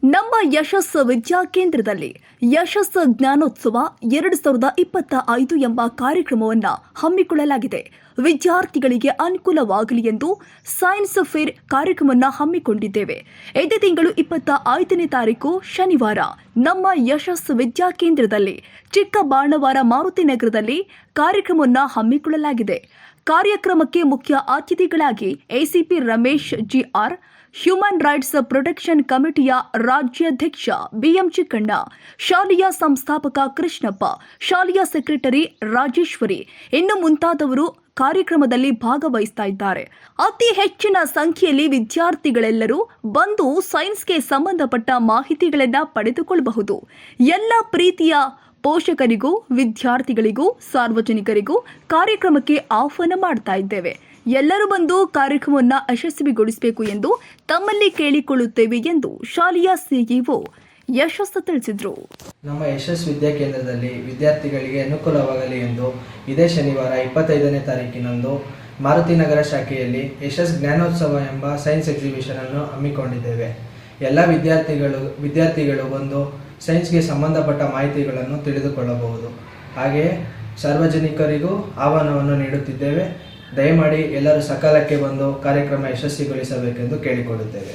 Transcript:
ನಮ್ಮ ಯಶಸ್ಸು ವಿದ್ಯಾಕೇಂದ್ರದಲ್ಲಿ ಯಶಸ್ಸು ಜ್ಞಾನೋತ್ಸವ 2025 ಎಂಬ ಕಾರ್ಯಕ್ರಮವನ್ನು ಹಮ್ಮಿಕೊಳ್ಳಲಾಗಿದೆ. ವಿದ್ಯಾರ್ಥಿಗಳಿಗೆ ಅನುಕೂಲವಾಗಲಿ ಎಂದು ಸೈನ್ಸ್ ಫೇರ್ ಕಾರ್ಯಕ್ರಮವನ್ನು ಹಮ್ಮಿಕೊಂಡಿದ್ದೇವೆ. ಇದೇ ತಿಂಗಳು 25ನೇ ತಾರೀಕು ಶನಿವಾರ ನಮ್ಮ ಯಶಸ್ಸು ವಿದ್ಯಾಕೇಂದ್ರದಲ್ಲಿ ಚಿಕ್ಕಬಾಣವಾರ ಮಾರುತಿ ನಗರದಲ್ಲಿ ಕಾರ್ಯಕ್ರಮವನ್ನು ಹಮ್ಮಿಕೊಳ್ಳಲಾಗಿದೆ. ಕಾರ್ಯಕ್ರಮಕ್ಕೆ ಮುಖ್ಯ ಅತಿಥಿಗಳಾಗಿ ACP Ramesh GR, human rights protection ಕಮಿಟಿಯ ರಾಜ್ಯಾಧ್ಯಕ್ಷ ಬಿಎಂ ಚಿಕ್ಕಣ್ಣ, ಶಾಲೆಯ ಸಂಸ್ಥಾಪಕ ಕೃಷ್ಣಪ್ಪ, ಶಾಲೆಯ ಸೆಕ್ರೆಟರಿ ರಾಜೇಶ್ವರಿ ಇನ್ನು ಮುಂತಾದವರು ಕಾರ್ಯಕ್ರಮದಲ್ಲಿ ಭಾಗವಹಿಸ್ತಾ ಇದ್ದಾರೆ. ಅತಿ ಹೆಚ್ಚಿನ ಸಂಖ್ಯೆಯಲ್ಲಿ ವಿದ್ಯಾರ್ಥಿಗಳೆಲ್ಲರೂ ಬಂದು ಸೈನ್ಸ್ಗೆ ಸಂಬಂಧಪಟ್ಟ ಮಾಹಿತಿಗಳನ್ನು ಪಡೆದುಕೊಳ್ಳಬಹುದು. ಎಲ್ಲ ಪ್ರೀತಿಯ ಪೋಷಕರಿಗೂ ವಿದ್ಯಾರ್ಥಿಗಳಿಗೂ ಸಾರ್ವಜನಿಕರಿಗೂ ಕಾರ್ಯಕ್ರಮಕ್ಕೆ ಆಹ್ವಾನ ಮಾಡ್ತಾ ಇದ್ದೇವೆ. ಎಲ್ಲರೂ ಬಂದು ಕಾರ್ಯಕ್ರಮವನ್ನು ಯಶಸ್ವಿಗೊಳಿಸಬೇಕು ಎಂದು ತಮ್ಮಲ್ಲಿ ಕೇಳಿಕೊಳ್ಳುತ್ತೇವೆ ಎಂದು ಶಾಲೆಯ ಸಿಇಒ ಯಶಸ್ಸು ತಿಳಿಸಿದರು. ನಮ್ಮ ಯಶಸ್ ವಿದ್ಯಾಕೇಂದ್ರದಲ್ಲಿ ವಿದ್ಯಾರ್ಥಿಗಳಿಗೆ ಅನುಕೂಲವಾಗಲಿ ಎಂದು ಇದೇ ಶನಿವಾರ 25ನೇ ತಾರೀಕಿನಂದು ಮಾರುತಿ ನಗರ ಶಾಖೆಯಲ್ಲಿ ಯಶಸ್ ಜ್ಞಾನೋತ್ಸವ ಎಂಬ ಸೈನ್ಸ್ ಎಕ್ಸಿಬಿಷನ್ ಅನ್ನು ಹಮ್ಮಿಕೊಂಡಿದ್ದೇವೆ. ಎಲ್ಲ ವಿದ್ಯಾರ್ಥಿಗಳು ಬಂದು ಸೈನ್ಸ್ಗೆ ಸಂಬಂಧಪಟ್ಟ ಮಾಹಿತಿಗಳನ್ನು ತಿಳಿದುಕೊಳ್ಳಬಹುದು. ಹಾಗೆಯೇ ಸಾರ್ವಜನಿಕರಿಗೂ ಆಹ್ವಾನವನ್ನು ನೀಡುತ್ತಿದ್ದೇವೆ. ದಯಮಾಡಿ ಎಲ್ಲರೂ ಸಕಾಲಕ್ಕೆ ಬಂದು ಕಾರ್ಯಕ್ರಮ ಯಶಸ್ವಿಗೊಳಿಸಬೇಕೆಂದು ಕೇಳಿಕೊಳ್ಳುತ್ತೇವೆ.